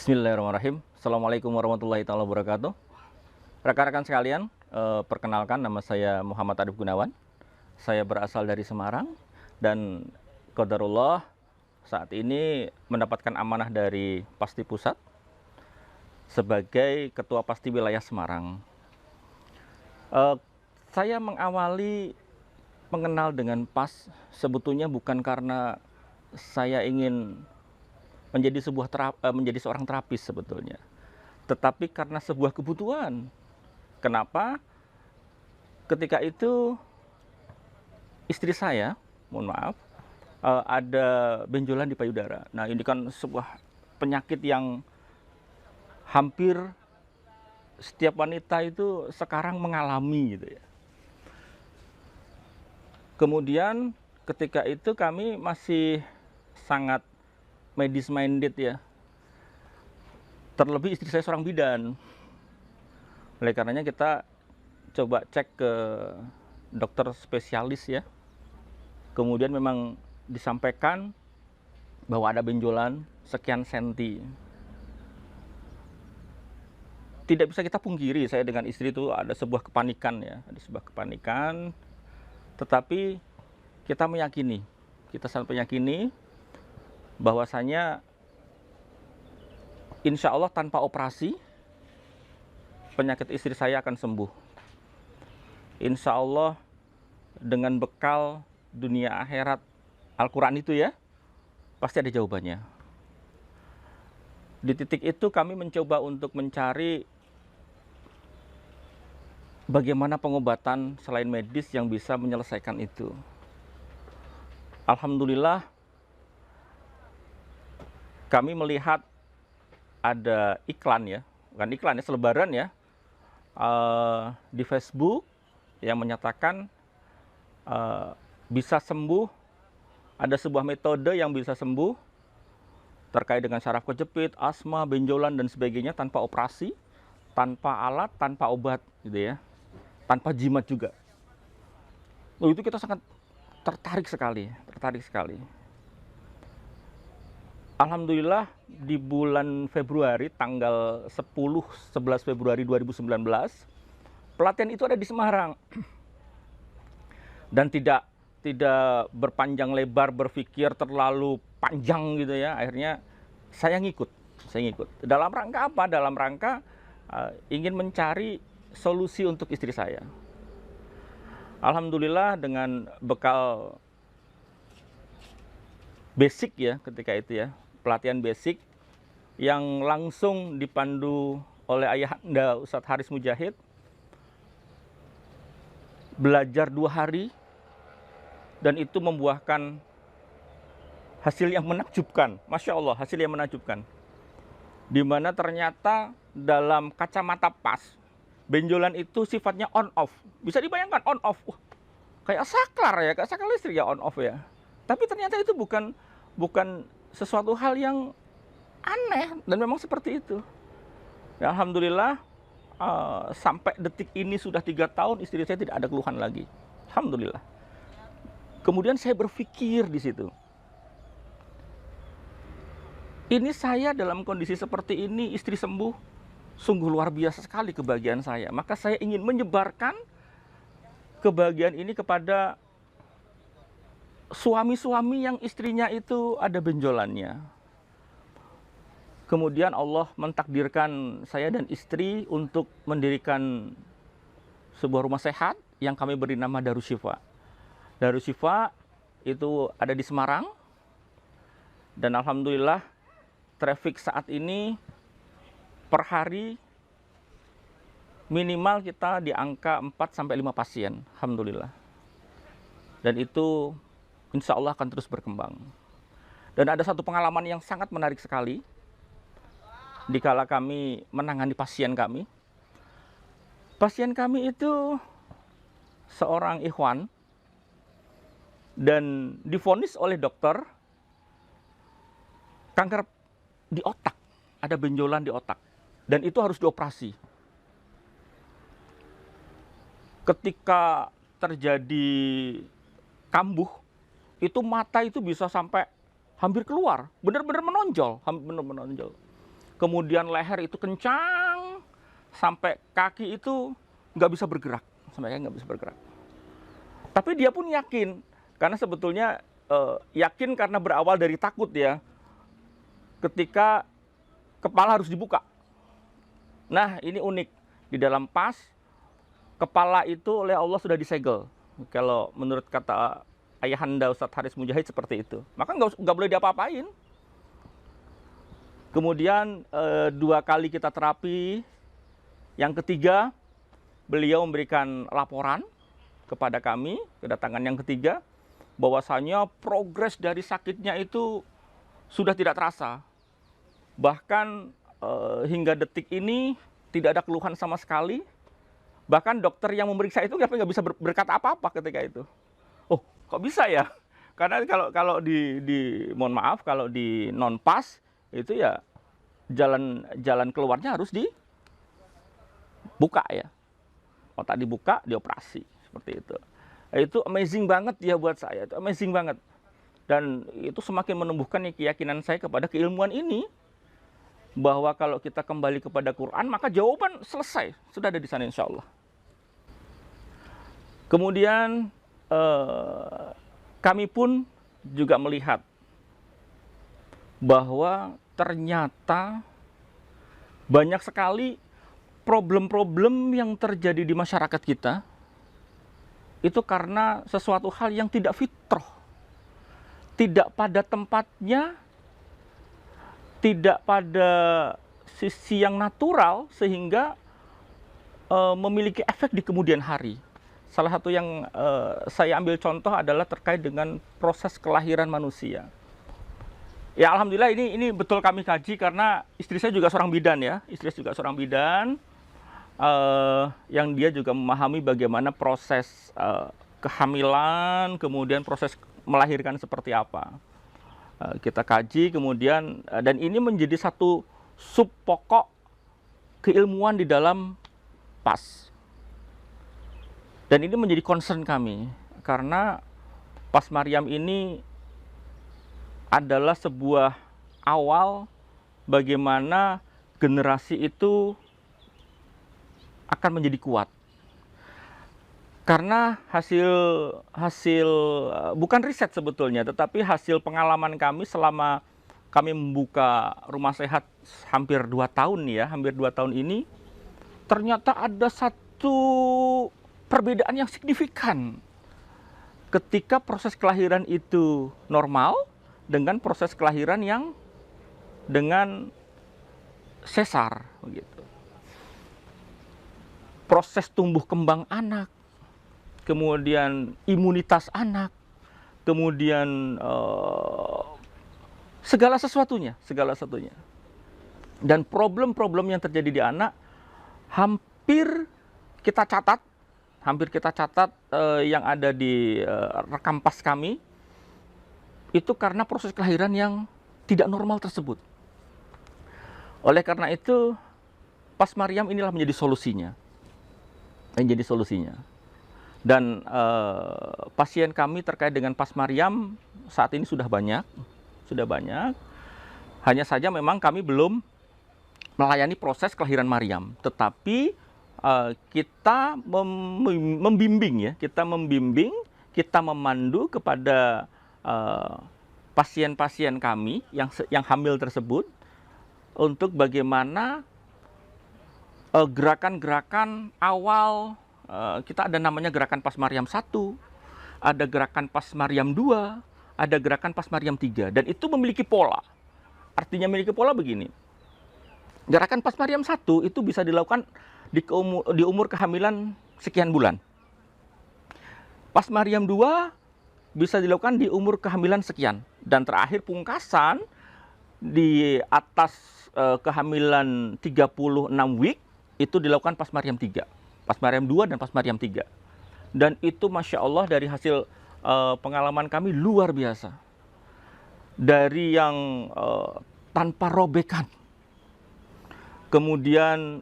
Bismillahirrahmanirrahim. Assalamualaikum warahmatullahi taala wabarakatuh. Rekan-rekan sekalian, perkenalkan nama saya Muhammad Arif Gunawan. Saya berasal dari Semarang dan qadarullah saat ini mendapatkan amanah dari Pasti Pusat sebagai Ketua Pasti Wilayah Semarang. Saya mengawali mengenal dengan PAS sebetulnya bukan karena saya ingin menjadi seorang terapis sebetulnya, tetapi karena sebuah kebutuhan. Kenapa? Ketika itu istri saya, mohon maaf, ada benjolan di payudara. Nah, ini kan sebuah penyakit yang hampir setiap wanita itu sekarang mengalami gitu ya. Kemudian ketika itu kami masih sangat medis minded ya. Terlebih istri saya seorang bidan. Oleh karenanya kita coba cek ke dokter spesialis ya. Kemudian memang disampaikan bahwa ada benjolan sekian senti. Tidak bisa kita pungkiri, saya dengan istri itu ada sebuah kepanikan ya, ada sebuah kepanikan. Tetapi kita sangat meyakini bahwasanya insya Allah tanpa operasi penyakit istri saya akan sembuh. Insya Allah dengan bekal dunia akhirat Al-Quran itu ya, pasti ada jawabannya. Di titik itu kami mencoba untuk mencari bagaimana pengobatan selain medis yang bisa menyelesaikan itu. Alhamdulillah kami melihat ada iklan ya, bukan iklan ya, selebaran ya, di Facebook yang menyatakan bisa sembuh, ada sebuah metode yang bisa sembuh terkait dengan saraf kejepit, asma, benjolan dan sebagainya tanpa operasi, tanpa alat, tanpa obat gitu ya, tanpa jimat juga. Itu kita sangat tertarik sekali. Alhamdulillah di bulan Februari tanggal 11 Februari 2019 pelatihan itu ada di Semarang. Dan tidak berpanjang lebar berpikir terlalu panjang gitu ya. Akhirnya saya ngikut. Dalam rangka apa? Dalam rangka ingin mencari solusi untuk istri saya. Alhamdulillah dengan bekal basic ya ketika itu ya, pelatihan basic yang langsung dipandu oleh ayahanda Ustadz Haris Mujahid. Belajar 2 hari dan itu membuahkan hasil yang menakjubkan. Masya Allah, hasil yang menakjubkan. Di mana ternyata dalam kacamata PAS, benjolan itu sifatnya on off. Bisa dibayangkan on off. Kayak saklar ya, kayak saklar listrik ya on off ya. Tapi ternyata itu bukan sesuatu hal yang aneh dan memang seperti itu. Ya, alhamdulillah sampai detik ini sudah 3 tahun istri saya tidak ada keluhan lagi. Alhamdulillah. Kemudian saya berpikir di situ. Ini saya dalam kondisi seperti ini, istri sembuh, sungguh luar biasa sekali kebahagiaan saya. Maka saya ingin menyebarkan kebahagiaan ini kepada suami-suami yang istrinya itu ada benjolannya. Kemudian Allah mentakdirkan saya dan istri untuk mendirikan sebuah rumah sehat yang kami beri nama Darusshifa. Darusshifa itu ada di Semarang. Dan alhamdulillah traffic saat ini per hari minimal kita di angka 4-5 pasien. Alhamdulillah. Dan itu insya Allah akan terus berkembang. Dan ada satu pengalaman yang sangat menarik sekali. Dikala kami menangani pasien kami. Pasien kami itu seorang ikhwan. Dan divonis oleh dokter kanker di otak. Ada benjolan di otak. Dan itu harus dioperasi. Ketika terjadi kambuh, itu mata itu bisa sampai hampir keluar, benar-benar menonjol, kemudian leher itu kencang, sampai kaki itu nggak bisa bergerak, Tapi dia pun yakin, karena sebetulnya yakin karena berawal dari takut ya, ketika kepala harus dibuka. Nah, ini unik, di dalam pas, kepala itu oleh Allah sudah disegel. Kalau menurut kata ayahanda Ustadz Haris Mujahid seperti itu. Maka nggak boleh diapa-apain. Kemudian 2 kali kita terapi. Yang ketiga, beliau memberikan laporan kepada kami, kedatangan yang ketiga, bahwasanya progres dari sakitnya itu sudah tidak terasa. Bahkan hingga detik ini tidak ada keluhan sama sekali. Bahkan dokter yang memeriksa itu nggak bisa berkata apa-apa ketika itu. Oh, kok bisa ya? Karena kalau mohon maaf, kalau di non pas itu ya jalan keluarnya harus dibuka ya. Otak dibuka, dioperasi seperti itu. Itu amazing banget ya buat saya, itu amazing banget. Dan itu semakin menumbuhkan keyakinan saya kepada keilmuan ini, bahwa kalau kita kembali kepada Quran, maka jawaban selesai, sudah ada di sana insya Allah. Kemudian kami pun juga melihat bahwa ternyata banyak sekali problem-problem yang terjadi di masyarakat kita itu karena sesuatu hal yang tidak fitrah, tidak pada tempatnya, tidak pada sisi yang natural, sehingga memiliki efek di kemudian hari. Salah satu yang saya ambil contoh adalah terkait dengan proses kelahiran manusia. Ya alhamdulillah ini betul kami kaji, karena istri saya juga seorang bidan ya. Istri saya juga seorang bidan, yang dia juga memahami bagaimana proses kehamilan, kemudian proses melahirkan seperti apa. Kita kaji kemudian, dan ini menjadi satu sub pokok keilmuan di dalam pas. Dan ini menjadi concern kami, karena pas Maryam ini adalah sebuah awal bagaimana generasi itu akan menjadi kuat. Karena hasil bukan riset sebetulnya, tetapi hasil pengalaman kami selama kami membuka rumah sehat hampir 2 tahun ya, hampir 2 tahun ini, ternyata ada satu perbedaan yang signifikan ketika proses kelahiran itu normal dengan proses kelahiran yang dengan sesar begitu. Proses tumbuh kembang anak, kemudian imunitas anak, kemudian segala sesuatunya. Dan problem-problem yang terjadi di anak hampir kita catat yang ada di rekam pas kami, itu karena proses kelahiran yang tidak normal tersebut. Oleh karena itu, pas Maryam inilah menjadi solusinya. Dan pasien kami terkait dengan pas Maryam saat ini sudah banyak. Hanya saja memang kami belum melayani proses kelahiran Maryam, tetapi kita membimbing, kita memandu kepada pasien-pasien kami yang hamil tersebut untuk bagaimana gerakan-gerakan awal. Kita ada namanya gerakan pas Maryam 1, ada gerakan pas Maryam 2, ada gerakan pas Maryam 3, dan itu memiliki pola. Artinya memiliki pola begini. Gerakan pas Maryam 1 itu bisa dilakukan di umur kehamilan sekian bulan. Pas Maryam 2 bisa dilakukan di umur kehamilan sekian. Dan terakhir pungkasan di atas kehamilan 36 week itu dilakukan pas Maryam 3. Pas Maryam 2 dan pas Maryam 3. Dan itu Masya Allah dari hasil pengalaman kami luar biasa. Dari yang tanpa robekan. Kemudian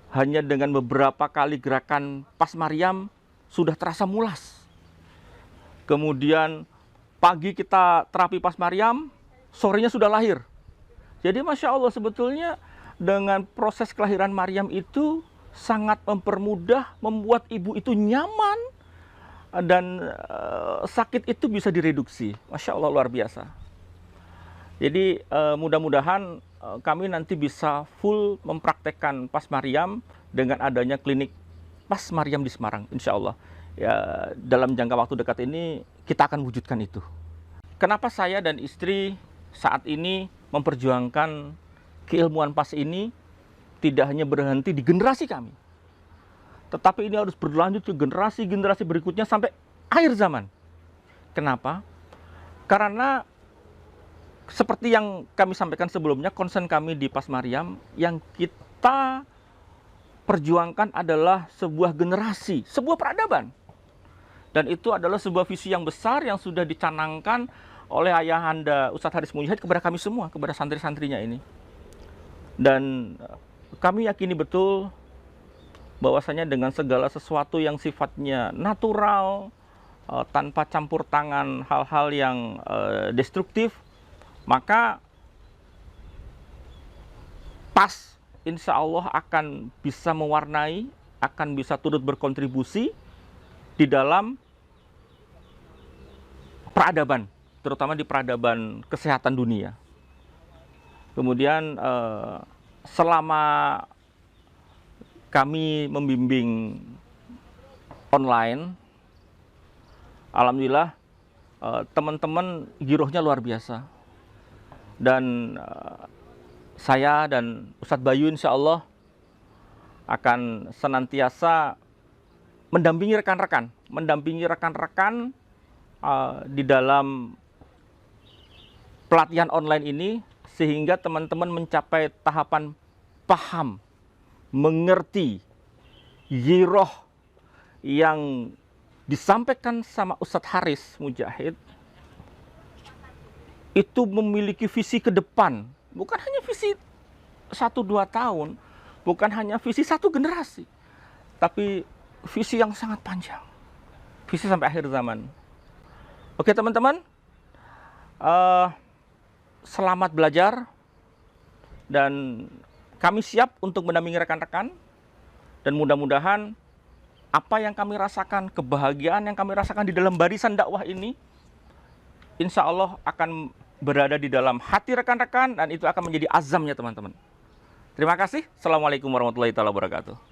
hanya dengan beberapa kali gerakan pas Maryam sudah terasa mulas. Kemudian pagi kita terapi pas Maryam, sorenya sudah lahir. Jadi Masya Allah, sebetulnya dengan proses kelahiran Maryam itu sangat mempermudah, membuat ibu itu nyaman, dan sakit itu bisa direduksi. Masya Allah, luar biasa. Jadi mudah-mudahan kami nanti bisa full mempraktekkan Pas Maryam dengan adanya klinik Pas Maryam di Semarang, insya Allah. Ya, dalam jangka waktu dekat ini kita akan wujudkan itu. Kenapa saya dan istri saat ini memperjuangkan keilmuan Pas ini tidak hanya berhenti di generasi kami, tetapi ini harus berlanjut ke generasi-generasi berikutnya sampai akhir zaman. Kenapa? Karena seperti yang kami sampaikan sebelumnya, concern kami di Pas Maryam yang kita perjuangkan adalah sebuah generasi, sebuah peradaban. Dan itu adalah sebuah visi yang besar yang sudah dicanangkan oleh Ayahanda Ustadz Haris Mujahid kepada kami semua, kepada santri-santrinya ini. Dan kami yakini betul bahwasanya dengan segala sesuatu yang sifatnya natural, tanpa campur tangan hal-hal yang destruktif, maka Pas insya Allah akan bisa mewarnai, akan bisa turut berkontribusi di dalam peradaban, terutama di peradaban kesehatan dunia. Kemudian selama kami membimbing online, alhamdulillah teman-teman girohnya luar biasa. Dan saya dan Ustadz Bayu insya Allah akan senantiasa mendampingi rekan-rekan di dalam pelatihan online ini, sehingga teman-teman mencapai tahapan paham, mengerti giroh yang disampaikan sama Ustadz Haris Mujahid itu memiliki visi ke depan, bukan hanya visi 1-2 tahun, bukan hanya visi 1 generasi, tapi visi yang sangat panjang, visi sampai akhir zaman. Oke teman-teman, selamat belajar, dan kami siap untuk mendampingi rekan-rekan, dan mudah-mudahan apa yang kami rasakan, kebahagiaan yang kami rasakan di dalam barisan dakwah ini, insya Allah akan berada di dalam hati rekan-rekan, dan itu akan menjadi azamnya teman-teman. Terima kasih. Assalamualaikum warahmatullahi wabarakatuh.